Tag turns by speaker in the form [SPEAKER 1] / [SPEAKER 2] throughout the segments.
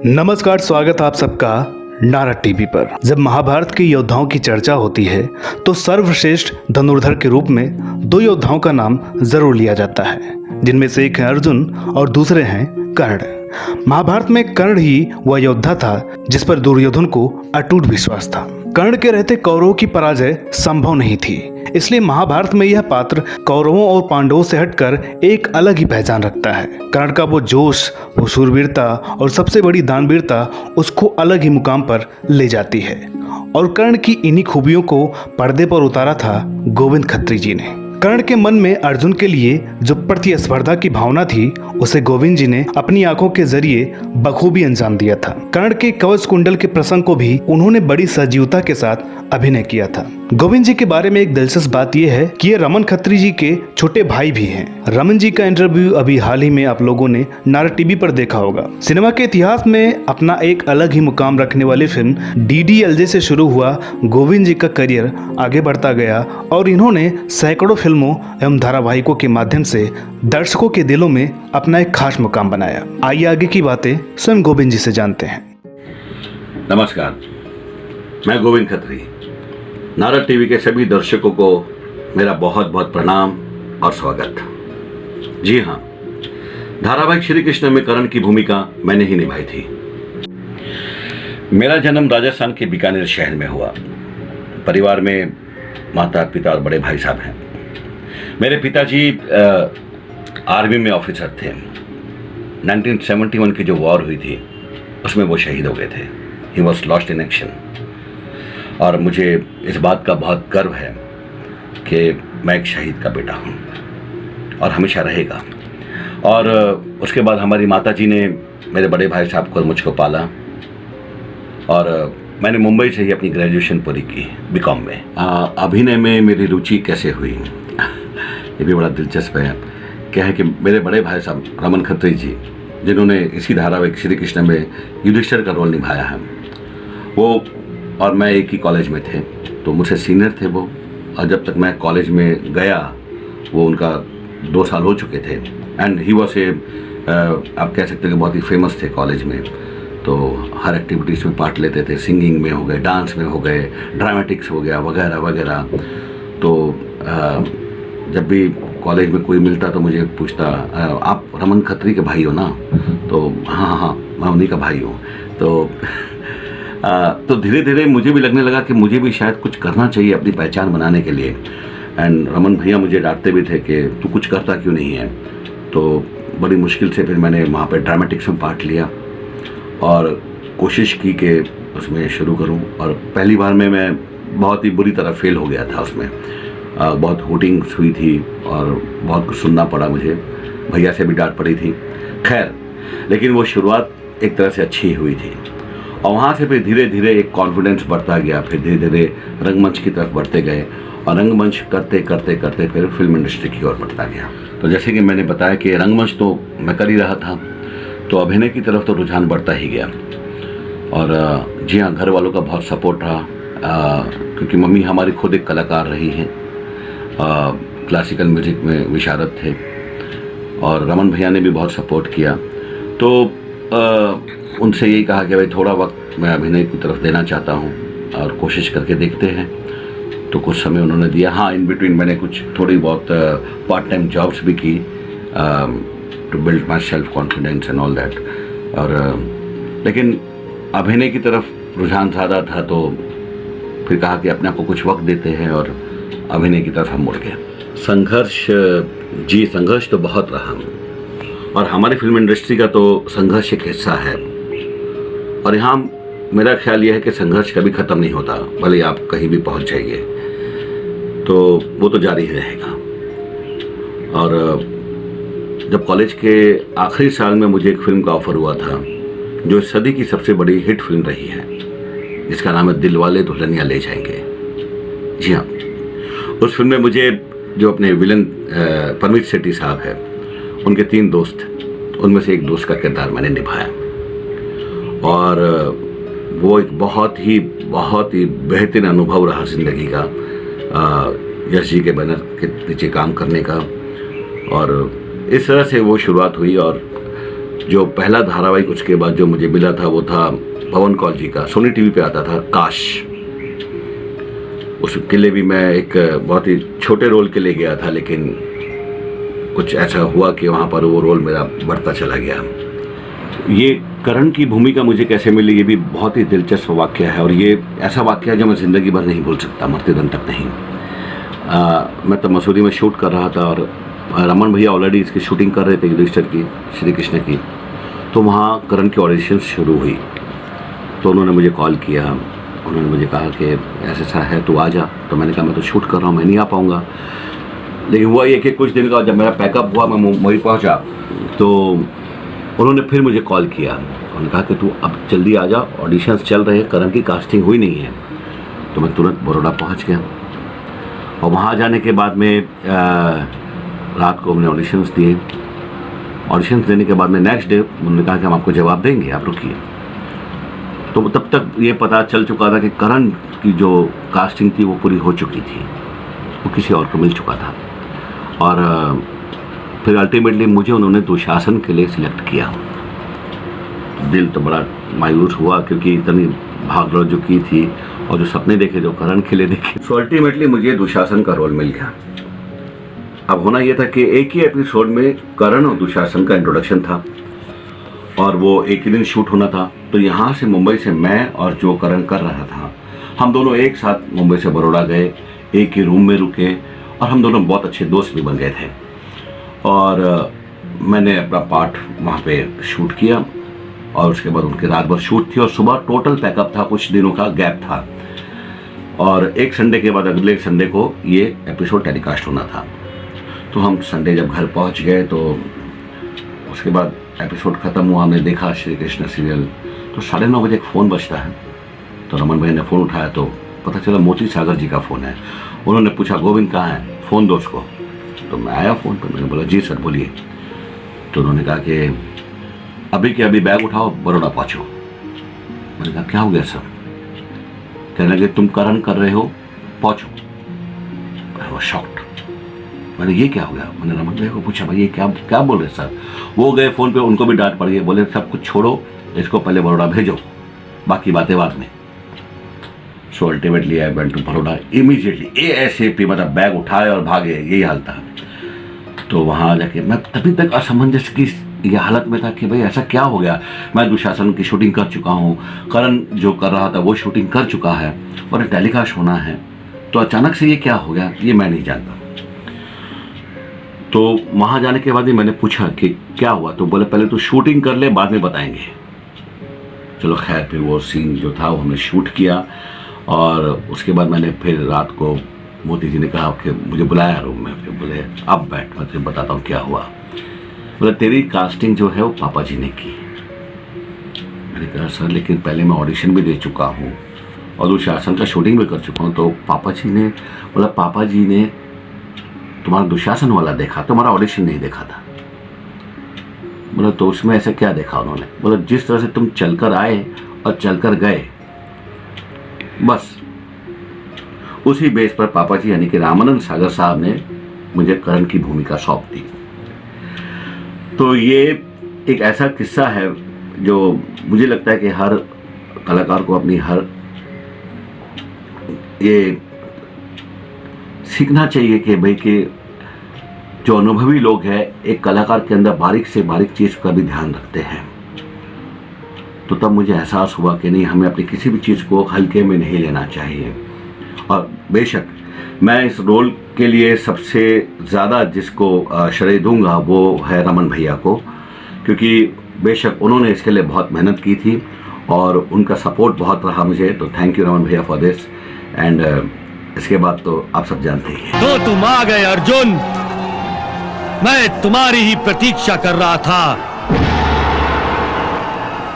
[SPEAKER 1] नमस्कार, स्वागत आप सबका नारा टीवी पर। जब महाभारत के योद्धाओं की चर्चा होती है तो सर्वश्रेष्ठ धनुर्धर के रूप में दो योद्धाओं का नाम जरूर लिया जाता है, जिनमें से एक है अर्जुन और दूसरे हैं कर्ण। महाभारत में कर्ण ही वह योद्धा था जिस पर दुर्योधन को अटूट विश्वास था। कर्ण के रहते कौरवों की पराजय संभव नहीं थी, इसलिए महाभारत में यह पात्र कौरवों और पांडवों से हटकर एक अलग ही पहचान रखता है। कर्ण का वो जोश, वो शूरवीरता और सबसे बड़ी दानवीरता उसको अलग ही मुकाम पर ले जाती है। और कर्ण की इन्हीं खूबियों को पर्दे पर उतारा था गोविंद खत्री जी ने। कर्ण के मन में अर्जुन के लिए जो प्रतिस्पर्धा की भावना थी, उसे गोविंद जी ने अपनी आंखों के जरिए बखूबी अंजाम दिया था। कर्ण के कवच कुंडल के प्रसंग को भी उन्होंने बड़ी सजीवता के साथ अभिनय किया था। गोविंद जी के बारे में एक दिलचस्प बात यह है कि ये रमन खत्री जी के छोटे भाई भी हैं। रमन जी का इंटरव्यू अभी हाल ही में आप लोगों ने नारा टीवी पर देखा होगा। सिनेमा के इतिहास में अपना एक अलग ही मुकाम रखने वाली फिल्म DDLJ से शुरू हुआ गोविंद जी का करियर आगे बढ़ता गया और इन्होंने सैकड़ों फिल्मों एवं धारावाहिकों के माध्यम से दर्शकों के दिलों में अपना एक खास मुकाम बनाया। आइए आगे की बातें स्वयं गोविंद जी से जानते हैं।
[SPEAKER 2] नमस्कार, मैं गोविंद खत्री। नारा टीवी के सभी दर्शकों को मेरा बहुत बहुत प्रणाम और स्वागत। जी हाँ, धारावाहिक श्री कृष्ण में कर्ण की भूमिका मैंने ही निभाई थी। मेरा जन्म राजस्थान के बीकानेर शहर में हुआ। परिवार में माता, पिता और बड़े भाई साहब हैं। मेरे पिताजी आर्मी में ऑफिसर थे। 1971 की जो वॉर हुई थी उसमें वो शहीद हो गए थे। He was lost in action. और मुझे इस बात का बहुत गर्व है कि मैं एक शहीद का बेटा हूँ और हमेशा रहेगा। और उसके बाद हमारी माता जी ने मेरे बड़े भाई साहब को और मुझको पाला और मैंने मुंबई से ही अपनी ग्रेजुएशन पूरी की BCom में। अभिनय में मेरी रुचि कैसे हुई ये भी बड़ा दिलचस्प है। क्या है कि मेरे बड़े भाई साहब रमन खत्री जी, जिन्होंने इसी धारावाहिक श्री कृष्ण में युधिष्ठिर का रोल निभाया है, वो और मैं एक ही कॉलेज में थे, तो मुझसे सीनियर थे वो। और जब तक मैं कॉलेज में गया वो उनका 2 साल हो चुके थे। एंड ही वॉज आप कह सकते हैं कि बहुत ही फेमस थे कॉलेज में। तो हर एक्टिविटीज़ में पार्ट लेते थे, सिंगिंग में हो गए, डांस में हो गए, ड्रामेटिक्स हो गया, वगैरह वगैरह। तो जब भी कॉलेज में कोई मिलता तो मुझे पूछता, आप रमन खत्री के भाई हो ना? तो हाँ, मैं उन्हीं का भाई हूँ। तो धीरे धीरे मुझे भी लगने लगा कि मुझे भी शायद कुछ करना चाहिए अपनी पहचान बनाने के लिए। एंड रमन भैया मुझे डांटते भी थे कि तू कुछ करता क्यों नहीं है। तो बड़ी मुश्किल से फिर मैंने वहाँ पे ड्रामेटिक्स में पार्ट लिया और कोशिश की कि उसमें शुरू करूँ। और पहली बार में मैं बहुत ही बुरी तरह फेल हो गया था उसमें। बहुत होटिंग्स हुई थी और बहुत कुछ सुनना पड़ा मुझे, भैया से भी डांट पड़ी थी। खैर, लेकिन वो शुरुआत एक तरह से अच्छी हुई थी और वहाँ से फिर धीरे धीरे एक कॉन्फिडेंस बढ़ता गया। फिर धीरे धीरे रंगमंच की तरफ बढ़ते गए और रंगमंच करते करते करते फिर फिल्म इंडस्ट्री की ओर बढ़ता गया। तो जैसे कि मैंने बताया कि रंगमंच तो मैं कर ही रहा था, तो अभिनय की तरफ तो रुझान बढ़ता ही गया। और जी हाँ, घर वालों का बहुत सपोर्ट रहा, क्योंकि मम्मी हमारी खुद एक कलाकार रही हैं, क्लासिकल म्यूज़िक में विशारद थे। और रमन भैया ने भी बहुत सपोर्ट किया। तो उनसे यही कहा कि भाई थोड़ा वक्त मैं अभिनय की तरफ देना चाहता हूँ और कोशिश करके देखते हैं। तो कुछ समय उन्होंने दिया। हाँ, इन बिटवीन मैंने कुछ थोड़ी बहुत पार्ट टाइम जॉब्स भी की to build my self confidence and all that. और लेकिन अभिनय की तरफ रुझान ज़्यादा था, तो फिर कहा कि अपने आप को कुछ वक्त देते हैं और अभिनय की तरफ हम मुड़ गए। संघर्ष तो बहुत रहा और हमारी फिल्म इंडस्ट्री का तो संघर्ष एक हिस्सा है। और यहाँ मेरा ख्याल यह है कि संघर्ष कभी ख़त्म नहीं होता, भले आप कहीं भी पहुँच जाइए तो वो तो जारी ही रहेगा। और जब कॉलेज के आखिरी साल में मुझे एक फिल्म का ऑफ़र हुआ था जो इस सदी की सबसे बड़ी हिट फिल्म रही है, जिसका नाम है दिलवाले दुल्हनिया ले जाएंगे। जी हाँ, उस फिल्म में मुझे जो अपने विलन परमित सेठी साहब है, उनके 3 दोस्त, उनमें से एक दोस्त का किरदार मैंने निभाया। और वो एक बहुत ही बेहतरीन अनुभव रहा ज़िंदगी का, यश जी के बैनर के नीचे काम करने का। और इस तरह से वो शुरुआत हुई और जो पहला धारावाहिक उसके बाद जो मुझे मिला था वो था पवन कौल जी का, सोनी टीवी पे आता था, काश। उसके लिए भी मैं एक बहुत ही छोटे रोल के लिए गया था, लेकिन कुछ ऐसा हुआ कि वहाँ पर वो रोल मेरा बढ़ता चला गया। ये करण की भूमिका मुझे कैसे मिली, ये भी बहुत ही दिलचस्प वाक्य है, और ये ऐसा वाक्य है जो मैं ज़िंदगी भर नहीं भूल सकता, मरते दम तक नहीं। मैं तब मसूरी में शूट कर रहा था और रमन भैया ऑलरेडी इसकी शूटिंग कर रहे थे, युधिष्ठिर की, श्री कृष्ण की। तो वहाँ करण की ऑडिशन शुरू हुई, तो उन्होंने मुझे कॉल किया, उन्होंने मुझे कहा कि ऐसा है तो आ जा। तो मैंने कहा मैं तो शूट कर रहा हूँ, मैं नहीं आ पाऊँगा। लेकिन हुआ ये कि कुछ दिन का जब मेरा पैकअप हुआ, मैं मुंबई पहुँचा, तो उन्होंने फिर मुझे कॉल किया। उन्होंने कहा कि तू अब जल्दी आ जा, ऑडिशंस चल रहे हैं, करण की कास्टिंग हुई नहीं है। तो मैं तुरंत बड़ौदा पहुँच गया, और वहाँ जाने के बाद में रात को हमने ऑडिशंस दिए। ऑडिशंस देने के बाद में नेक्स्ट डे उन्होंने कहा कि हम आपको जवाब देंगे, आप रुकिए। तो तब तक ये पता चल चुका था कि करण की जो कास्टिंग थी वो पूरी हो चुकी थी, वो किसी और को मिल चुका था। और फिर अल्टीमेटली मुझे उन्होंने दुशासन के लिए सिलेक्ट किया। दिल तो बड़ा मायूस हुआ, क्योंकि इतनी भागदौड़ जो की थी और जो सपने देखे, जो करण के लिए देखे। सो अल्टीमेटली मुझे दुशासन का रोल मिल गया। अब होना यह था कि एक ही एपिसोड में करण और दुशासन का इंट्रोडक्शन था, और वो एक ही दिन शूट होना था। तो यहाँ से मुंबई से मैं और जो करण कर रहा था, हम दोनों एक साथ मुंबई से बड़ौदा गए, एक ही रूम में रुके, और हम दोनों बहुत अच्छे दोस्त भी बन गए थे। और मैंने अपना पार्ट वहाँ पे शूट किया, और उसके बाद उनकी रात भर शूट थी, और सुबह टोटल पैकअप था, कुछ दिनों का गैप था, और एक संडे के बाद अगले संडे को ये एपिसोड टेलीकास्ट होना था। तो हम संडे जब घर पहुँच गए, तो उसके बाद एपिसोड ख़त्म हुआ, हमने देखा श्री कृष्ण सीरियल। तो 9:30 बजे एक फ़ोन बजता है, तो रमन भाई ने फ़ोन उठाया, तो पता चला मोती सागर जी का फ़ोन है। उन्होंने पूछा गोविंद कहाँ है, फ़ोन दो उसको। तो मैं आया फ़ोन पर, मैंने बोला जी सर बोलिए। तो उन्होंने कहा कि अभी के अभी बैग उठाओ, बड़ौदा पहुँचो। मैंने कहा क्या हो गया सर? कहने लगे तुम करण कर रहे हो, पहुँचो। मैं वो शॉक्ड, मैंने ये क्या हो गया? मैंने रमन भाई को पूछा भाई ये क्या बोल रहे सर? वो गए फ़ोन पे, उनको भी डांट पड़ी है, बोले सब कुछ छोड़ो, इसको पहले बड़ौदा भेजो, बाकी बातें बाद में। So ultimately I went to Baroda immediately, ASAP, मतलब बैग उठाए और भागे, यही हाल था। तो वहाँ जाके मैं तभी तक असमंजस की ये हालत में था कि भाई ऐसा क्या हो गया। मैं दुशासन की शूटिंग कर चुका हूँ, करण जो कर रहा था वो शूटिंग कर चुका है, और टेलीकास्ट होना है, तो अचानक से ये क्या हो गया, ये मैं नहीं जानता। तो वहाँ जाने के बाद ही मैंने पूछा कि क्या हुआ, तो बोले पहले तो शूटिंग कर ले, बाद में बताएंगे। चलो खैर, फिर वो सीन जो था वो हमने शूट किया, और उसके बाद मैंने फिर रात को मोती जी ने कहा कि मुझे बुलाया रूम में, फिर बोले अब बैठ, मैं तुझे बताता हूँ क्या हुआ। बोले तेरी कास्टिंग जो है वो पापा जी ने की। मैंने कहा सर लेकिन पहले मैं ऑडिशन भी दे चुका हूँ और दुशासन का शूटिंग भी कर चुका हूँ। तो पापा जी ने बोला पापा जी ने तुम्हारा दुशासन वाला देखा, तुम्हारा ऑडिशन नहीं देखा था। बोला तो उसमें ऐसा क्या देखा उन्होंने? बोला जिस तरह से तुम चलकर आए और चलकर गए, बस उसी बेस पर पापा जी यानी कि रामानंद सागर साहब ने मुझे करण की भूमिका सौंप दी। तो ये एक ऐसा किस्सा है जो मुझे लगता है कि हर कलाकार को अपनी हर ये सीखना चाहिए कि भाई कि जो अनुभवी लोग हैं एक कलाकार के अंदर बारीक से बारीक चीज़ का भी ध्यान रखते हैं। तो तब मुझे एहसास हुआ कि नहीं, हमें अपनी किसी भी चीज़ को हल्के में नहीं लेना चाहिए। और बेशक मैं इस रोल के लिए सबसे ज़्यादा जिसको श्रेय दूंगा वो है रमन भैया को, क्योंकि बेशक उन्होंने इसके लिए बहुत मेहनत की थी और उनका सपोर्ट बहुत रहा मुझे। तो थैंक यू रमन भैया फॉर दिस। एंड इसके बाद तो आप सब जानते ही हैं।
[SPEAKER 3] तो तुम आ गए अर्जुन, मैं तुम्हारी ही प्रतीक्षा कर रहा था,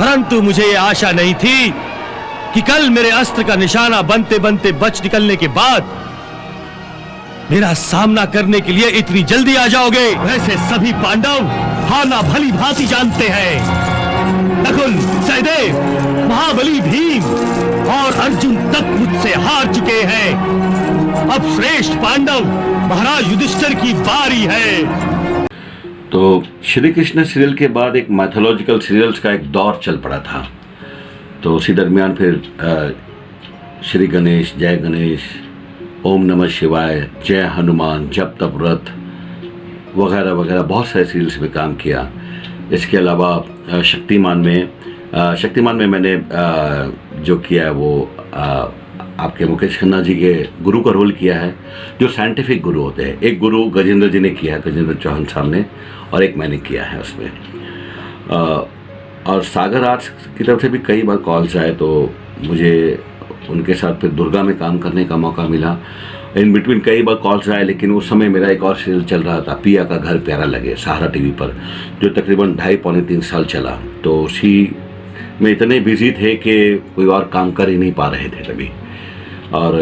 [SPEAKER 3] परंतु मुझे ये आशा नहीं थी कि कल मेरे अस्त्र का निशाना बनते बनते बच निकलने के बाद मेरा सामना करने के लिए इतनी जल्दी आ जाओगे। वैसे सभी पांडव हारना भली भांति जानते हैं। नकुल, सहदेव, महाबली भीम और अर्जुन तक मुझसे हार चुके हैं। अब श्रेष्ठ पांडव महाराज युधिष्ठिर की बारी है।
[SPEAKER 2] तो श्री कृष्ण सीरियल के बाद एक मैथोलॉजिकल सीरियल्स का एक दौर चल पड़ा था। तो उसी दरमियान फिर श्री गणेश, जय गणेश, ओम नमः शिवाय, जय हनुमान, जप तप व्रत वगैरह वगैरह बहुत सारे सीरियल्स में काम किया। इसके अलावा शक्तिमान में मैंने जो किया है वो आपके मुकेश खन्ना जी के गुरु का रोल किया है, जो साइंटिफिक गुरु होते हैं। एक गुरु गजेंद्र जी ने किया है, गजेंद्र चौहान साहब ने, और एक मैंने किया है उसमें। और सागर आर्ट्स की तरफ से भी कई बार कॉल्स आए, तो मुझे उनके साथ फिर दुर्गा में काम करने का मौका मिला। इन बिटवीन कई बार कॉल्स आए, लेकिन उस समय मेरा एक और सीरियल चल रहा था, पिया का घर प्यारा लगे, सहारा टीवी पर, जो तकरीबन 2.5-3 साल चला। तो उसी में इतने बिजी थे कि कोई और काम कर ही नहीं पा रहे थे तभी। और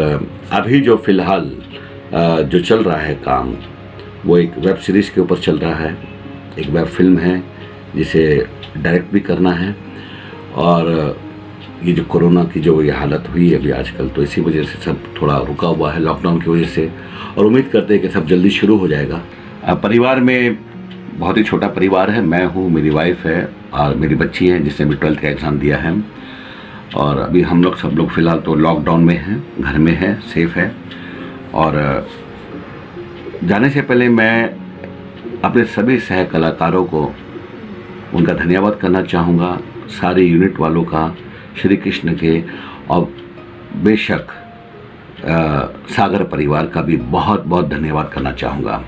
[SPEAKER 2] अभी जो फ़िलहाल जो चल रहा है काम, वो एक वेब सीरीज़ के ऊपर चल रहा है। एक वेब फिल्म है जिसे डायरेक्ट भी करना है। और ये जो कोरोना की जो ये हालत हुई है अभी आजकल, तो इसी वजह से सब थोड़ा रुका हुआ है, लॉकडाउन की वजह से। और उम्मीद करते हैं कि सब जल्दी शुरू हो जाएगा। परिवार में बहुत ही छोटा परिवार है। मैं हूँ, मेरी वाइफ है और मेरी बच्ची है जिसने भी 12th का एग्ज़ाम दिया है। और अभी हम लोग सब लोग फ़िलहाल तो लॉकडाउन में हैं, घर में हैं, सेफ़ है। और जाने से पहले मैं अपने सभी सह कलाकारों को उनका धन्यवाद करना चाहूँगा, सारे यूनिट वालों का, श्री कृष्ण के, और बेशक सागर परिवार का भी बहुत बहुत धन्यवाद करना चाहूँगा।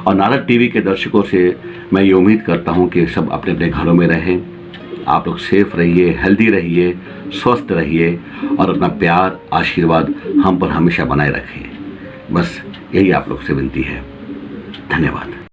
[SPEAKER 2] और नारद टीवी के दर्शकों से मैं ये उम्मीद करता हूँ कि सब अपने अपने घरों में रहें, आप लोग सेफ रहिए, हेल्दी रहिए, स्वस्थ रहिए और अपना प्यार, आशीर्वाद हम पर हमेशा बनाए रखें। बस यही आप लोग से विनती है। धन्यवाद।